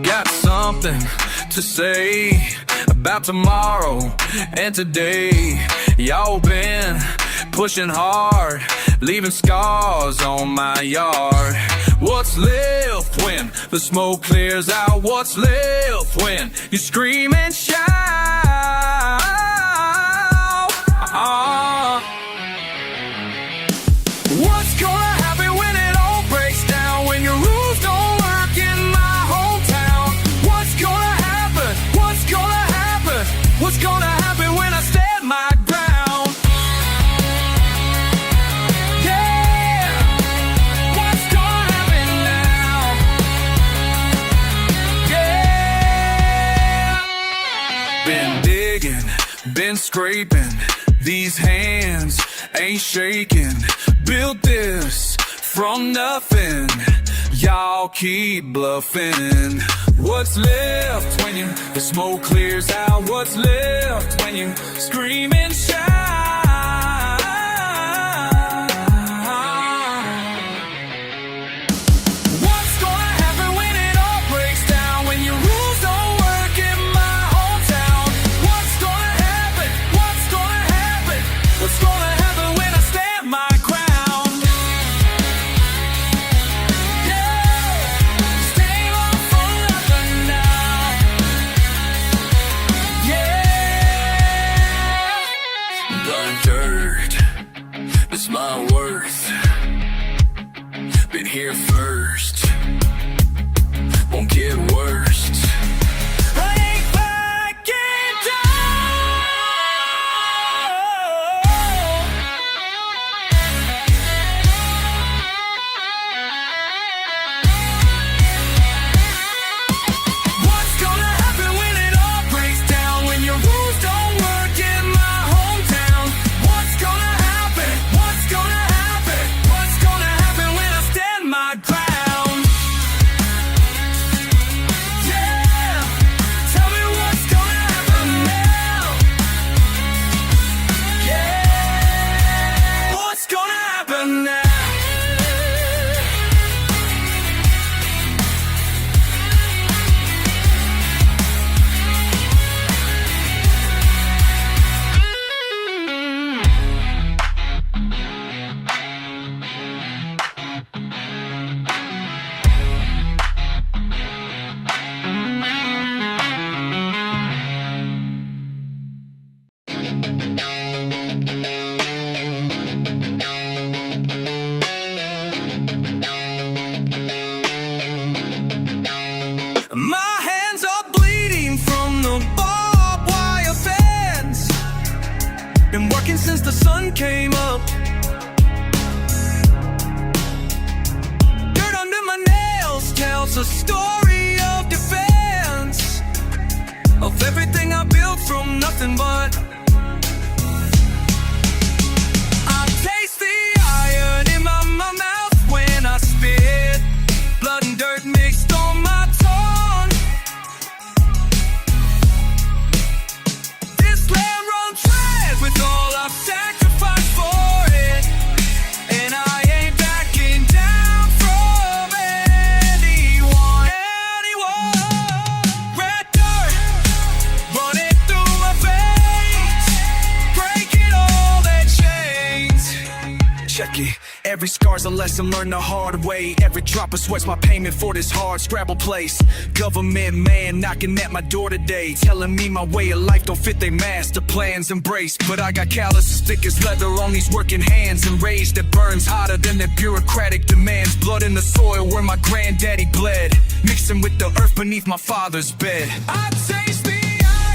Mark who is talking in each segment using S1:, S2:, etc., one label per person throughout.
S1: Got something to say about tomorrow and today. Y'all been pushing hard, leaving scars on my yard. What's left when the smoke clears out? What's left when you scream and shout? What's gonna happen when it all breaks down? When your rules don't work in my hometown? What's gonna happen? What's gonna happen? What's gonna happen when I stand my ground? Yeah, what's gonna happen now? Yeah, been digging, been scraping, these hands ain't shaking. Built this from nothing, y'all keep bluffing. What's left when the smoke clears out? What's left when you scream and shout? What's gonna happen when it all breaks down? When your rules don't work in my hometown? What's gonna happen? What's gonna happen? What's gonna happen when I stand my ground? My worth, been here first, won't get worse. I ain't backing down. What's gonna happen when it all breaks down? When your rules don't work in my hometown? What's gonna happen? What's gonna happen? What's gonna happen when I stand my ground? Yeah, tell me what's gonna happen now. Yeah, what's gonna happen now? My hands are bleeding from the barbed wire fence. Been working since the sun came up. Dirt under my nails tells a story of defense, of everything I built from nothing but. I taste the iron in my mouth when I spit. Blood and dirt mixed on my tongue. This land runs red with all I've sacrificed for it, and I ain't backing down from anyone. Red dirt running through my veins, breaking all their chains. Check it. Every scar's a lesson learned the hard way. Every drop of sweat's my payment for this hard scrabble place. Government man knocking at my door today, telling me my way of life don't fit they master plans. Embrace, but I got calluses thick as leather on these working hands, and rage that burns hotter than their bureaucratic demands. Blood in the soil where my granddaddy bled, mixing with the earth beneath my father's bed. I taste the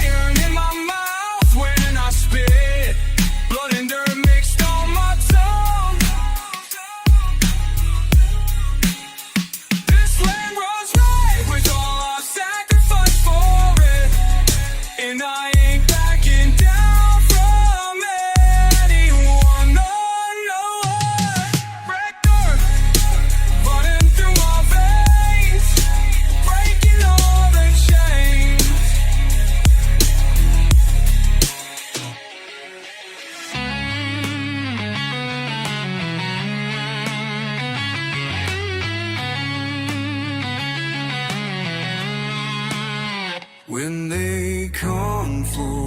S1: iron in my mouth when I spit. Blood and dirt mixed on my tongue. This land runs red with all I've sacrificed for it, and I ain't backing down from anyone. No, no. Red dirt running through my veins, breaking all the chains. come for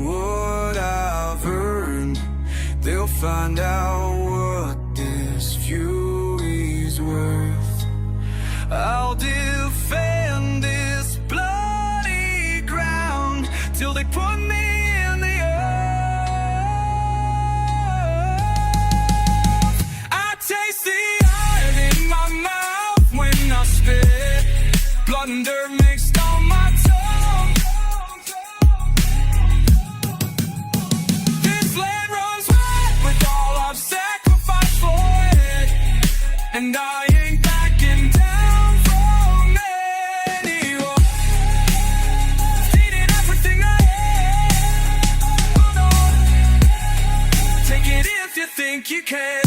S1: what I've earned. They'll find out what this fury's worth. I'll defend this bloody ground till they put me in the earth. I taste the iron in my mouth when I spit. Blood and dirt mixed on my tongue. This land runs wide with all I've sacrificed for it, and I ain't backing down from anyone. Needed everything I had. Oh, no. Take it if you think you can.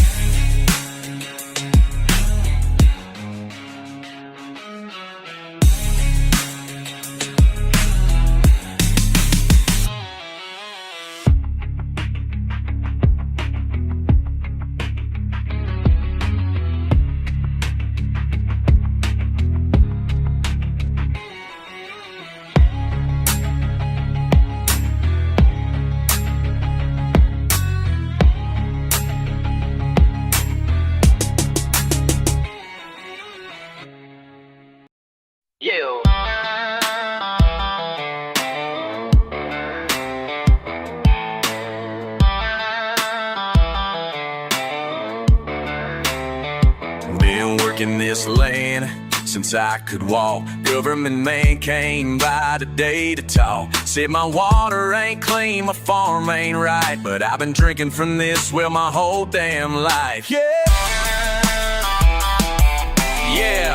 S1: Been working this land since I could walk. Government man came by today to talk. Said my water ain't clean, my farm ain't right, but I've been drinking from this well my whole damn life. Yeah, yeah.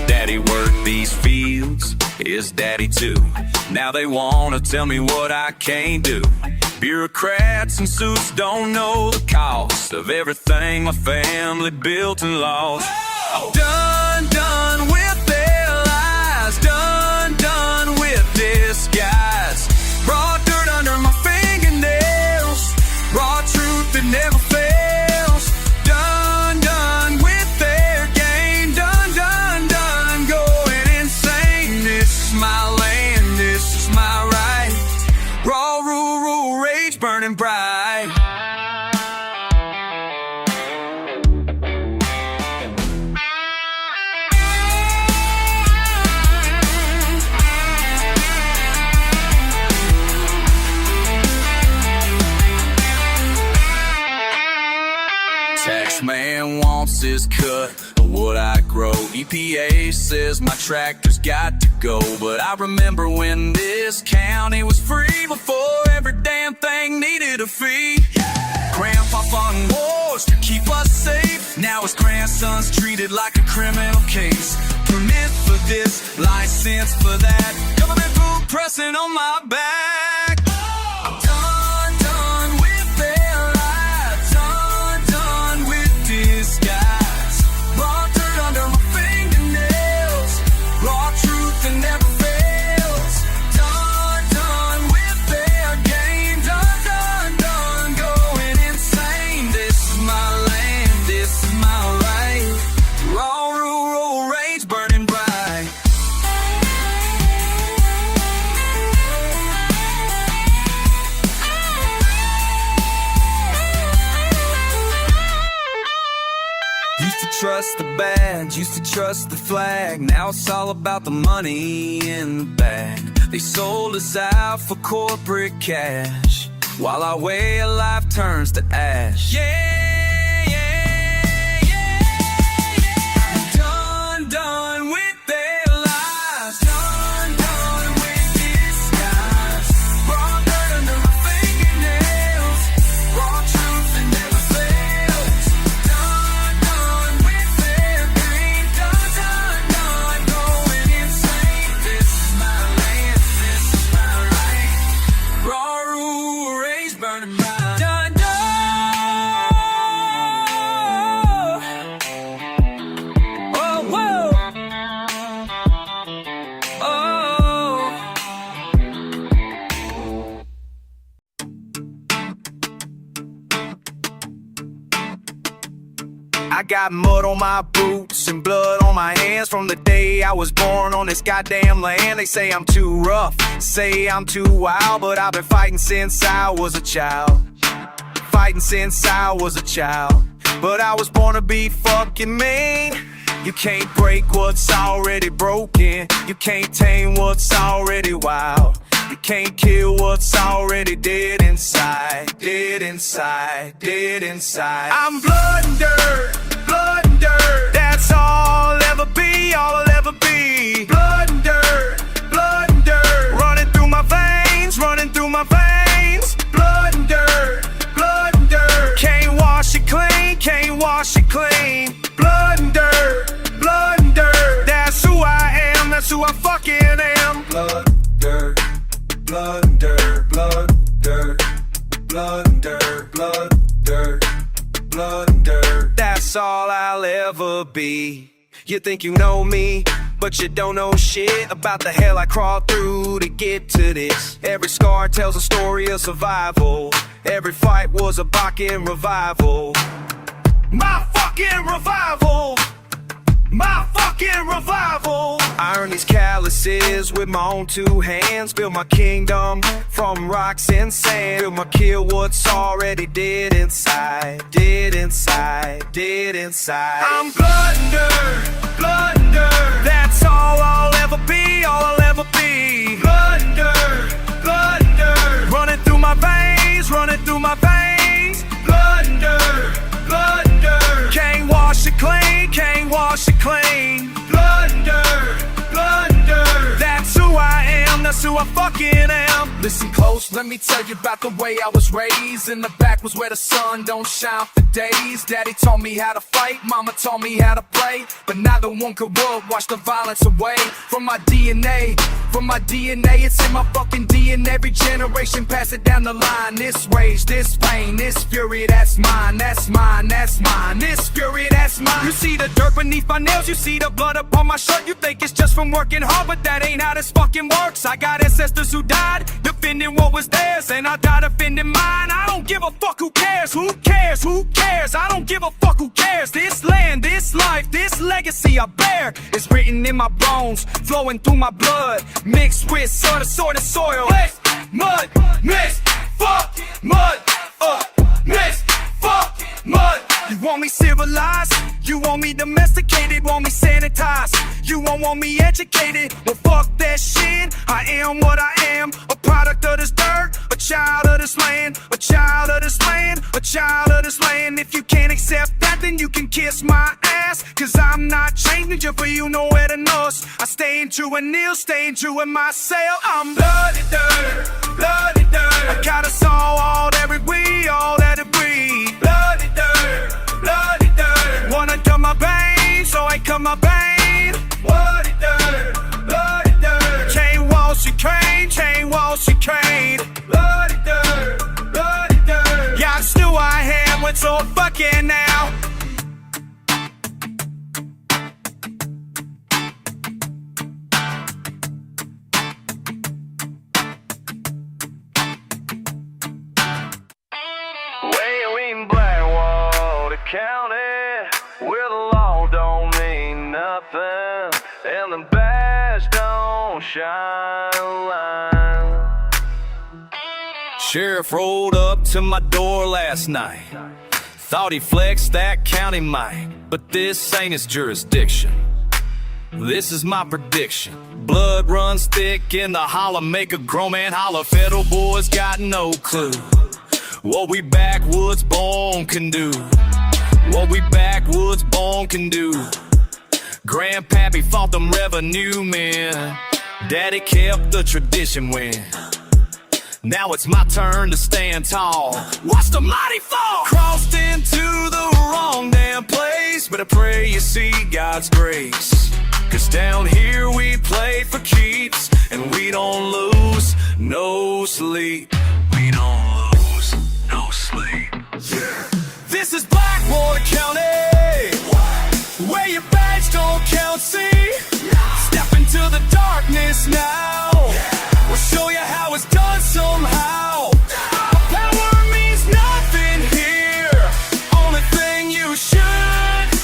S1: Daddy worked these fields, his daddy too. Now they wanna tell me what I can't do. Bureaucrats in suits don't know the cost of everything my family built and lost. Done with their lies, done with disguise. Brought dirt under my fingernails, raw truth that never fails. Done with their game, done, going insane. This is my land, this is my right. Raw rural rage burning bright. Tax man wants his cut of what I grow. EPA says my tractor's got to go, but I remember when this county was free before every damn thing needed a fee. Grandpa fought in wars to keep us safe. Now his grandson's treated like a criminal case. Permit for this, license for that. Government food pressing on my back. Done with their lies, done with disguise. Brought dirt under my fingernails, raw truth that never fails. Done with their game, done, going insane. This is my land, this is my right. Raw rural rage burning bright. Used to trust the badge, used to trust the flag. Now it's all about the money in the bag. They sold us out for corporate cash, while our way of life turns to ash. Yeah. Done with their lies, done with disguise. Brought dirt under my fingernails, raw truth that never fails. Done with their game, done, going insane. This is my land, this is my right. Raw rural rage burning bright. Done I got mud on my boots and blood on my hands from the day I was born on this goddamn land. They say I'm too rough, say I'm too wild, but I've been fighting since I was a child. Fighting since I was a child. But I was born to be fucking mean. You can't break what's already broken. You can't tame what's already wild. You can't kill what's already dead inside. Dead inside, dead inside. I'm blood and dirt, blood and dirt. That's all I'll ever be, all I'll ever be. Blood and dirt, blood and dirt. Running through my veins, running through my veins. Blood and dirt, blood and dirt. Can't wash it clean, can't wash it clean. Blood and dirt, blood and dirt. That's who I am, that's who I fucking am. Blood, dirt, blood and dirt, blood, dirt, blood and dirt, blood, dirt, blood and dirt. That's all I'll ever be. You think you know me, but you don't know shit about the hell I crawled through to get to this. Every scar tells a story of survival. Every fight was a Bakken revival. My fucking revival. My fucking revival. I earn these calluses with my own two hands. Build my kingdom from rocks and sand. Build my kill what's already dead inside. Dead inside, dead inside. I'm blood and dirt, blood and dirt. That's all I'll ever be, all I'll ever be. Blood and dirt, blood and dirt. Running through my veins, running through my veins. Blood and dirt, blood and dirt. Can't wash it clean, can't wash it clean. Blood and dirt, blood and dirt. That's who I am, that's who I fucking am. Listen close, let me tell you about the way I was raised. In the back was where the sun don't shine for days. Daddy taught me how to fight, mama taught me how to pray. But neither one could wash the violence away from my DNA. From my DNA, it's in my fucking DNA. Every generation pass it down the line. This rage, this pain, this fury, that's mine, that's mine, that's mine. This fury, that's mine. You see the dirt beneath my nails, you see the blood upon my shirt. You think it's just from working hard, but that ain't how this fucking works. I got ancestors who died defending what was theirs, and I died defending mine. I don't give a fuck who cares, who cares, who cares. I don't give a fuck who cares. This land, this life, this legacy I bear is written in my bones, flowing through my blood, mixed with sun, sword and soil. Mix, mud, mix, fuck, mud, mix, fuck, mud. You want me civilized? You want me domesticated? Want me sanitized? You won't want me educated? Well, fuck that shit. I am what I am, a product of this dirt, a child of this land, a child of this land, a child of this land. If you can't accept that, then you can kiss my ass, cause I'm not changing you for you nowhere to us. I staying true and kneel, staying true in myself. I'm bloody dirt, bloody dirt. I got us all that we breathe, all that it breathe. Bloody dirt, bloody dirt. Wanna cut my veins, so I cut my veins. Bloody dirt, bloody dirt. Chain walls, she crane, chain walls, she crane. Bloody dirt, bloody dirt. Yeah, I'm still I am, what's so fucking now?
S2: County, where the law don't mean nothing, and the badge don't shine a line.
S1: Sheriff rolled up to my door last night. Thought he flexed that county might, but this ain't his jurisdiction. This is my prediction. Blood runs thick in the holler, make a grown man holler. Federal boys got no clue what we backwoods born can do. What we backwoods born can do. Grandpappy fought them revenue men. Daddy kept the tradition when. Now it's my turn to stand tall. Watch the mighty fall. Crossed into the wrong damn place, but I pray you see God's grace. Cause down here we play for keeps, and we don't lose no sleep. We don't lose no sleep. Yeah. This is Blackwater County, where your badge don't count, see? Step into the darkness now. We'll show you how it's done somehow. Power means nothing here. Only thing you should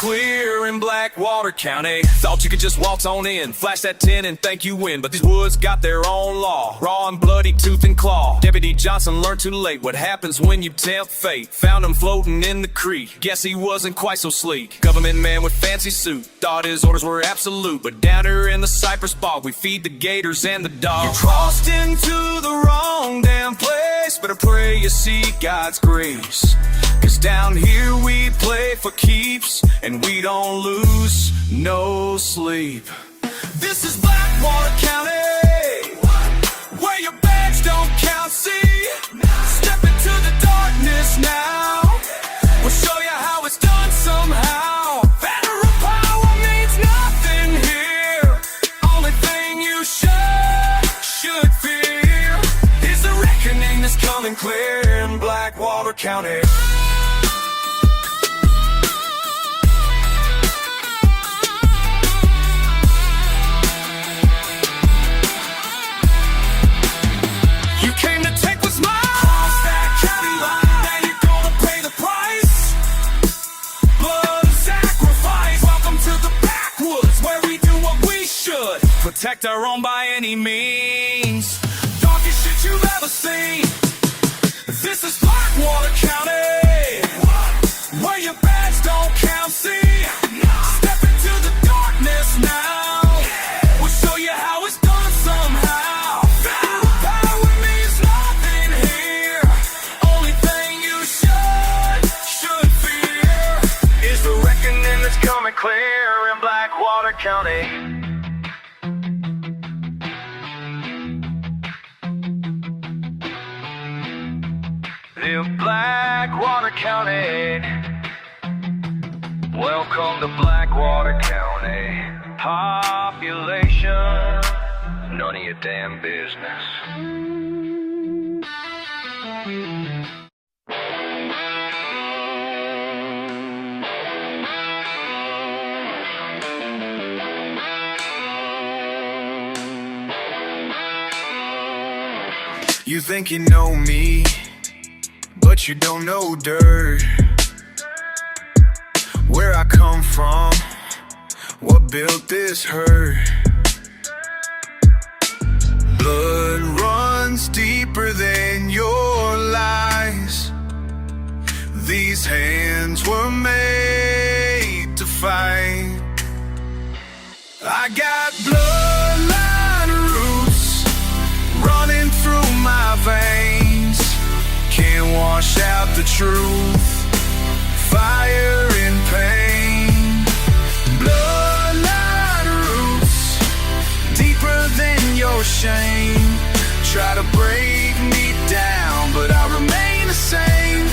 S1: clear in Blackwater County. Thought you could just waltz on in, flash that 10 and think you win. But these woods got their own law, raw and bloody, tooth and claw. Deputy Johnson learned too late what happens when you tempt fate. Found him floating in the creek, guess he wasn't quite so sleek. Government man with fancy suit, thought his orders were absolute. But down here in the cypress bog, we feed the gators and the dogs. You crossed into the wrong damn place, better pray you see God's grace. Cause down here we play for keeps, and we don't lose no sleep. This is Blackwater County, where your badge don't count, see? Step into the darkness now, we'll show you how it's done somehow. Federal power means nothing here, only thing you should fear is the reckoning that's coming clear in Blackwater County. Protect our own by any means. Darkest shit you've ever seen. This is Blackwater County, where your badge don't count, see? Step into the darkness now, we'll show you how it's done somehow. Federal power means nothing here, only thing you should fear is the reckoning that's coming clear in Blackwater County. In Blackwater County, welcome to Blackwater County. Population, none of your damn business. You think you know me, but you don't know dirt. Where I come from, what built this hurt. Blood runs deeper than your lies. These hands were made to fight. I got bloodline roots running through my veins. Can't wash out the truth, fire and pain. Bloodline roots, deeper than your shame. Try to break me down, but I remain the same.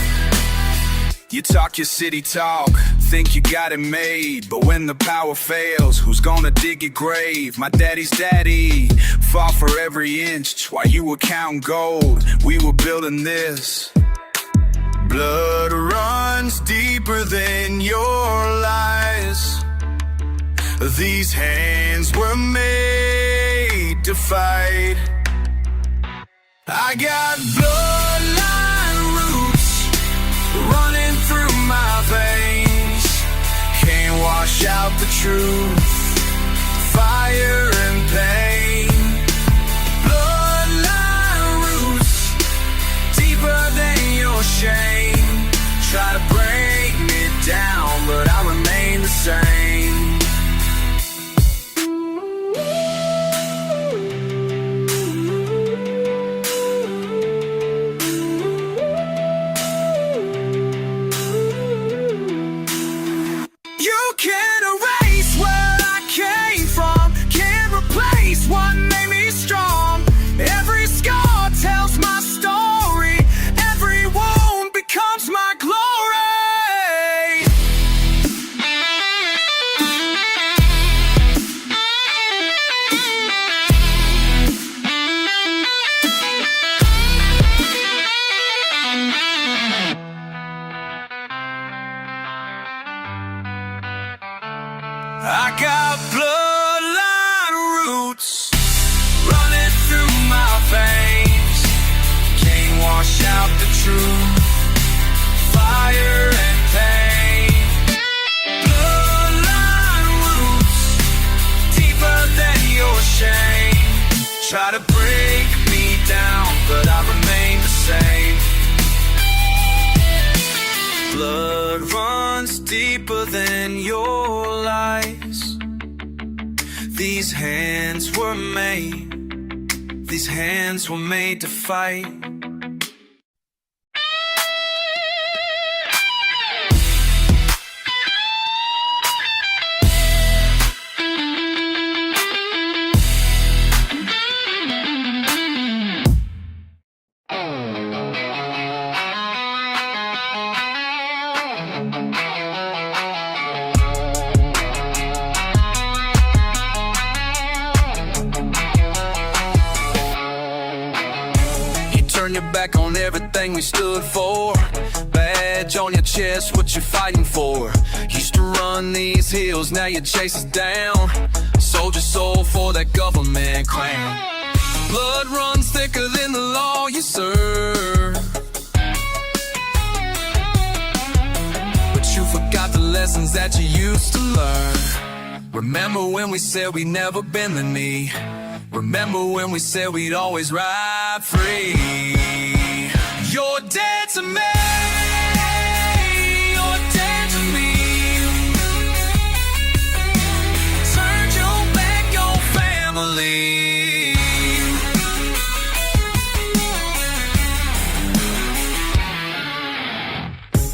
S1: You talk your city talk, think you got it made. But when the power fails, who's gonna dig your grave? My daddy's daddy fought for every inch while you were counting gold. We were building this. Blood runs deeper than your lies. These hands were made to fight. I got bloodline roots running through my veins. Can't wash out the truth, fire and pain. Bloodline roots, deeper than your shame. Try to break me down, but I remain the same. You can't erase where I came from, can't Try to break me down, but I remain the same. Blood runs deeper than your lies. These hands were made to fight. Turn your back on everything we stood for. Badge on your chest, what you fighting for? Used to run these hills, now you chase us down. Sold your soul for that government crown. Blood runs thicker than the law you serve. But you forgot the lessons that you used to learn. Remember when we said we'd never bend the knee? Remember when we said we'd always ride free? You're dead to me. You're dead to me. Turned your back on family.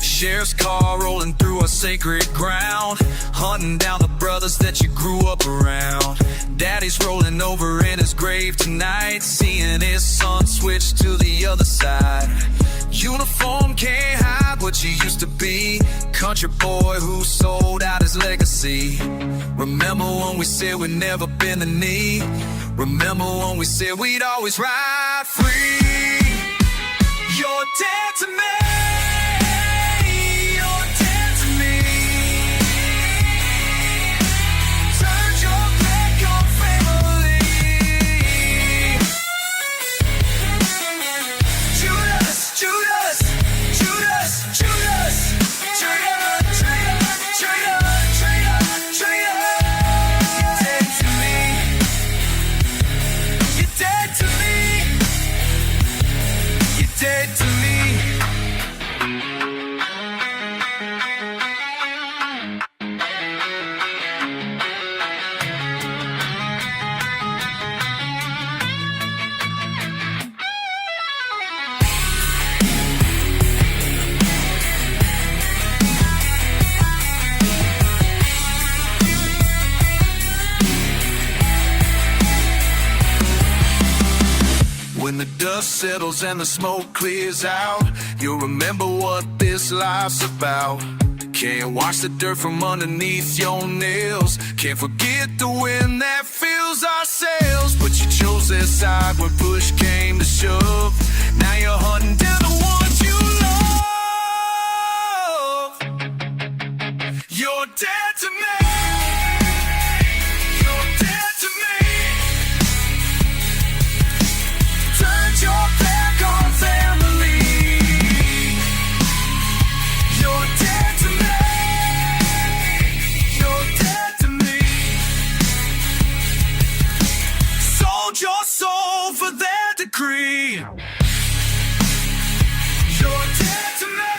S1: Sheriff's car rolling through our sacred ground, hunting down the brothers that you grew up around. Daddy's rolling over in his grave tonight, seeing his son switch to the other side. Uniform can't hide what you used to be. Country boy who sold out his legacy. Remember when we said we'd never bend the knee? Remember when we said we'd always ride free? You're dead to me. When the dust settles and the smoke clears out, you'll remember what this life's about. Can't wash the dirt from underneath your nails. Can't forget the wind that fills our sails. But you chose their side when push came to shove. Now you're hunting down the ones you love. You're dead to me. You're dead to me. Turned your back on family. You're dead to me. You're dead to me. Sold your soul for their decree. You're dead to me.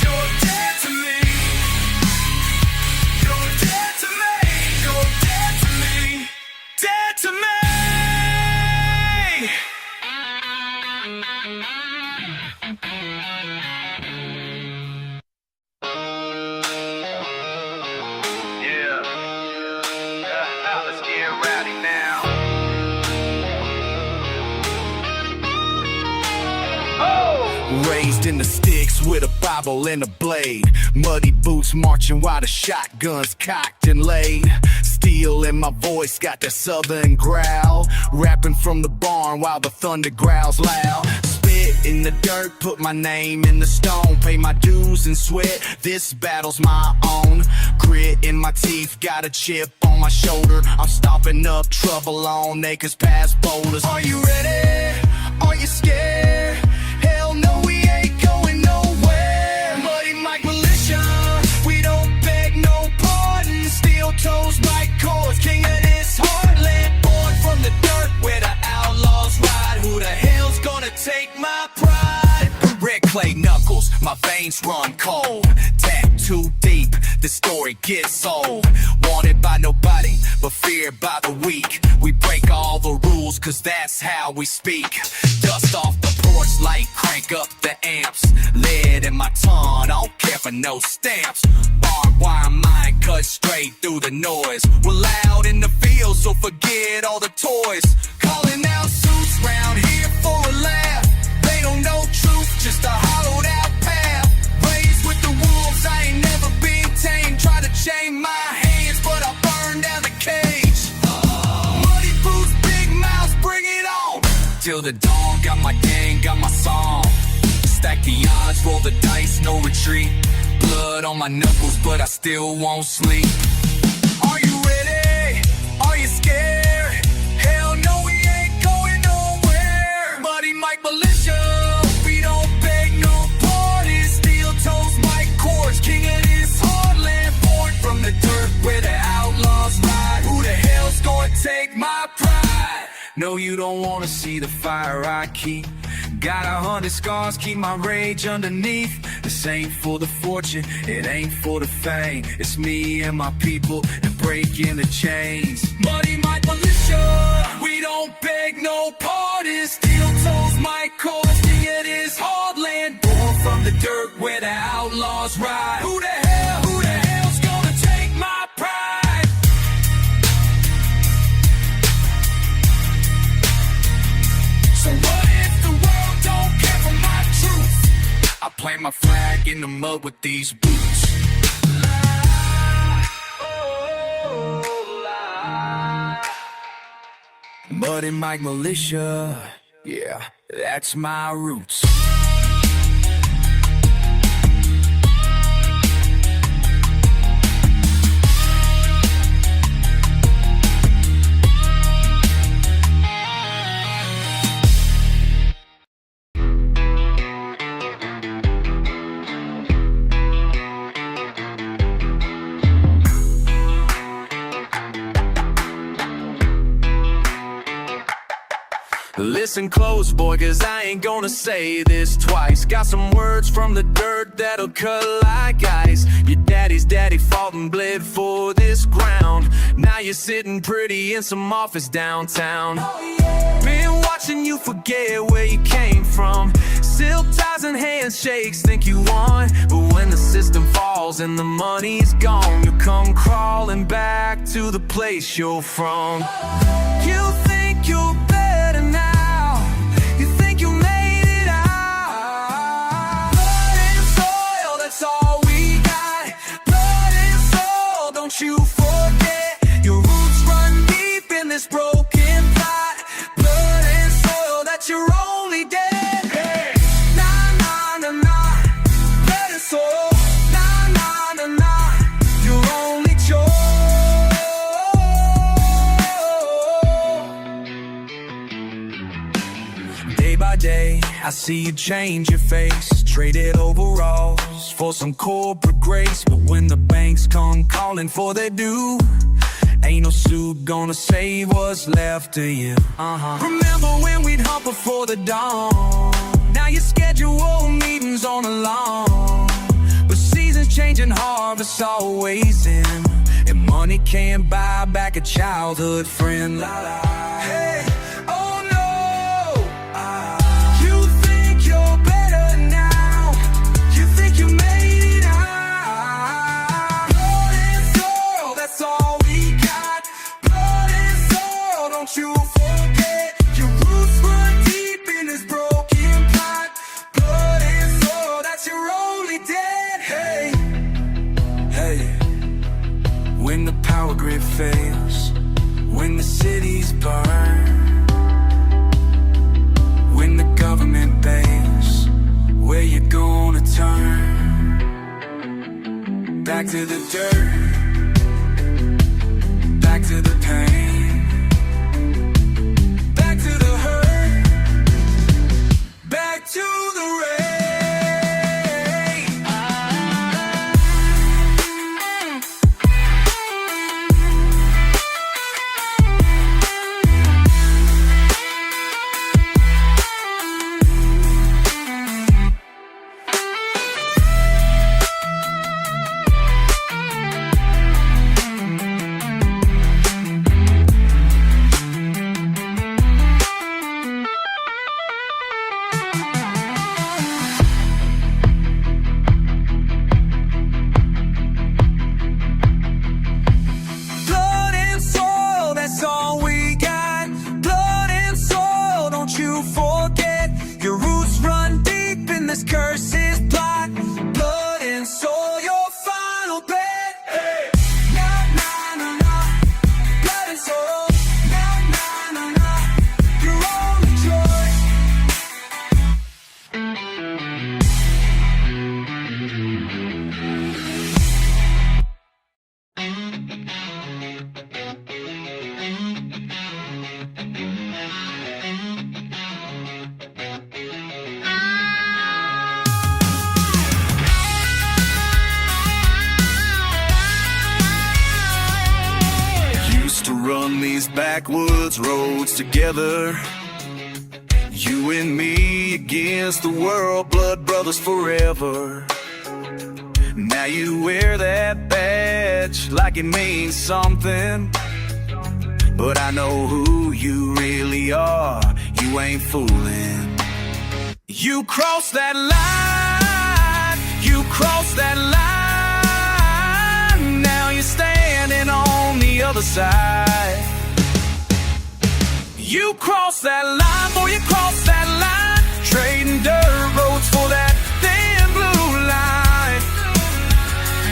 S1: You're dead to me. You're dead to me. You're dead to me. Dead to me. Let's get rowdy now. Raised in the sticks with a Bible and a blade. Muddy boots marching while the shotgun's cocked and laid. Steel in my voice, got that southern growl. Rapping from the barn while the thunder growls loud. Spit in the dirt, put my name in the stone. Pay my dues and sweat, this battle's my own. Grit in my teeth, got a chip on my shoulder. I'm stomping up trouble on acres past boulders. Are you ready? Are you scared? Hell no, we ain't going nowhere. Muddy Mike militia, we don't beg no pardon. Steel toes, Mike cords, king of this heartland. Born from veins run cold. Too deep, the story gets old. Wanted by nobody, but feared by the weak. We break all the rules, cause that's how we speak. Dust off the porch light, crank up the amps. Lead in my tongue, I don't care for no stamps. Barbed wire mind cut straight through the noise. We're loud in the field, so forget all the toys. Calling out suits round here for a laugh. They don't know truth, just a hollowed out path. Raised with the wolves, I ain't never been tamed. Try to chain my hands, but I burn down the cage. Muddy boots, big mouths, bring it on. Till the dawn, got my gang, got my song. Stack the odds, roll the dice, no retreat. Blood on my knuckles, but I still won't sleep. Are you ready? Are you scared? Hell no, we ain't going nowhere. Muddy Mike Militia, we don't beg no pardon. Steel toes, Mike Kors, king of this heartland. Born from the dirt where the outlaws ride. Who the hell's gonna take my pride? No, you don't wanna see the fire I keep. Got 100 scars, keep my rage underneath. This ain't for the fortune, it ain't for the fame. It's me and my people and breaking the chains. Muddy Mike Militia, we don't beg no pardon. Steel toes, Mike Kors, king of this heartland. Born from the dirt where the outlaws ride. Who the hell's gonna take my pride? So what if the world don't care for my truth? I plant my flag in the mud with these boots. Muddy Mike Militia, yeah, that's my roots. Listen close, boy, cause I ain't gonna say this twice. Got some words from the dirt that'll cut like ice. Your daddy's daddy fought and bled for this ground. Now you're sitting pretty in some office downtown. Been watching you forget where you came from. Silk ties and handshakes think you won. But when the system falls and the money's gone, you come crawling back to the place you're from. You think you're better now. You think you made it out. Blood and soil, that's all we got. Blood and soil, don't you forget. Your roots run deep in this broken plot. Blood and soil, that's your only debt. Hey. Nah, nah, nah, nah. Blood and soil. Nah, nah, nah, nah. Your only choice. Day by day, I see you change your face. Traded overalls for some corporate grace. But when the banks come calling for their due, ain't no suit gonna save what's left of you. Remember when we'd hump before the dawn? Now you schedule meetings on the lawn. But seasons change and harvests always end, and money can't buy back a childhood friend. Hey, oh no, you think you're better now. You think you made it out. Blood and soil, that's all we got. Blood and soil, don't you forget. Your roots run deep in this broken plot. Blood and soil, that's your only debt. Hey, hey. When the power grid fails, when the cities burn, when the government bails, where you gonna turn? Back to the dirt, back to the pain, back to the hurt, back to the rain. these backwoods roads together. You and me against the world, blood brothers forever. Now you wear that badge like it means something, but I know who you really are, you ain't fooling. You crossed that line, you crossed that line. Now you're standing on the other side. You crossed that line, boy, you crossed that line. Trading dirt roads for that thin blue line.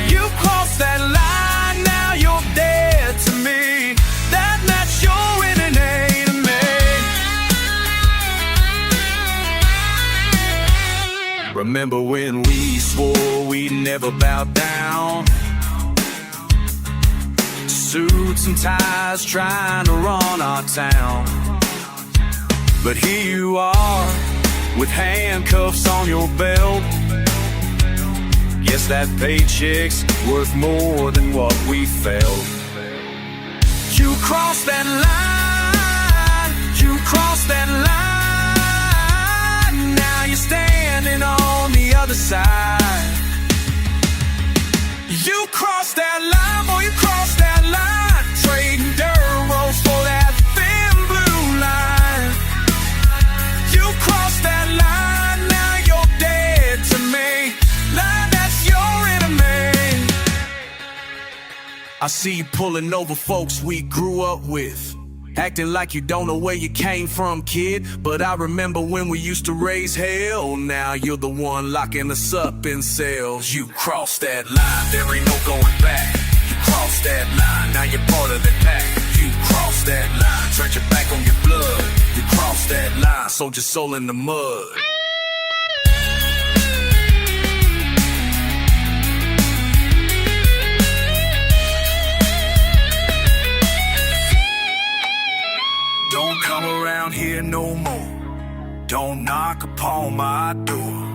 S1: You crossed that line, now you're dead to me. That's your enemy to me. Remember when we swore we'd never bow down? Suits and ties trying to run our town. But here you are, with handcuffs on your belt. Guess that paycheck's worth more than what we felt. You crossed that line, you crossed that line. Now you're standing on the other side. You crossed that line, boy, you crossed that line. Trading dirt roads for that thin blue line. You crossed that line, now you're dead to me. Line, that's your enemy. I see you pulling over folks we grew up with, acting like you don't know where you came from, kid. But I remember when we used to raise hell. Now you're the one locking us up in cells. You crossed that line, there ain't no going back. You crossed that line, now you're part of the pack. You crossed that line, turned your back on your blood. You crossed that line, sold your soul in the mud. Don't come around here no more. Don't knock upon my door.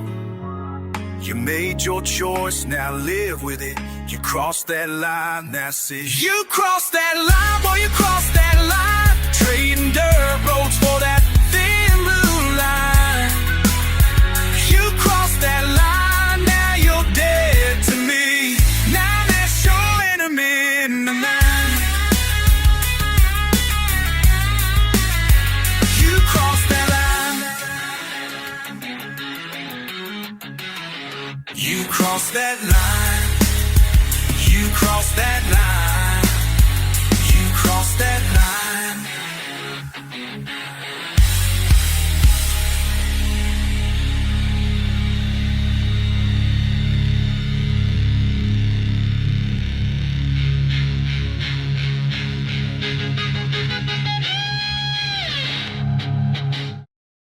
S1: You made your choice, now live with it. You crossed that line, that's it. You crossed that line, boy, you crossed that line. Trading dirt roads for that thin blue line. You crossed that line, now you're dead to me. Now that's your enemy in the night. You crossed that line, you crossed that line.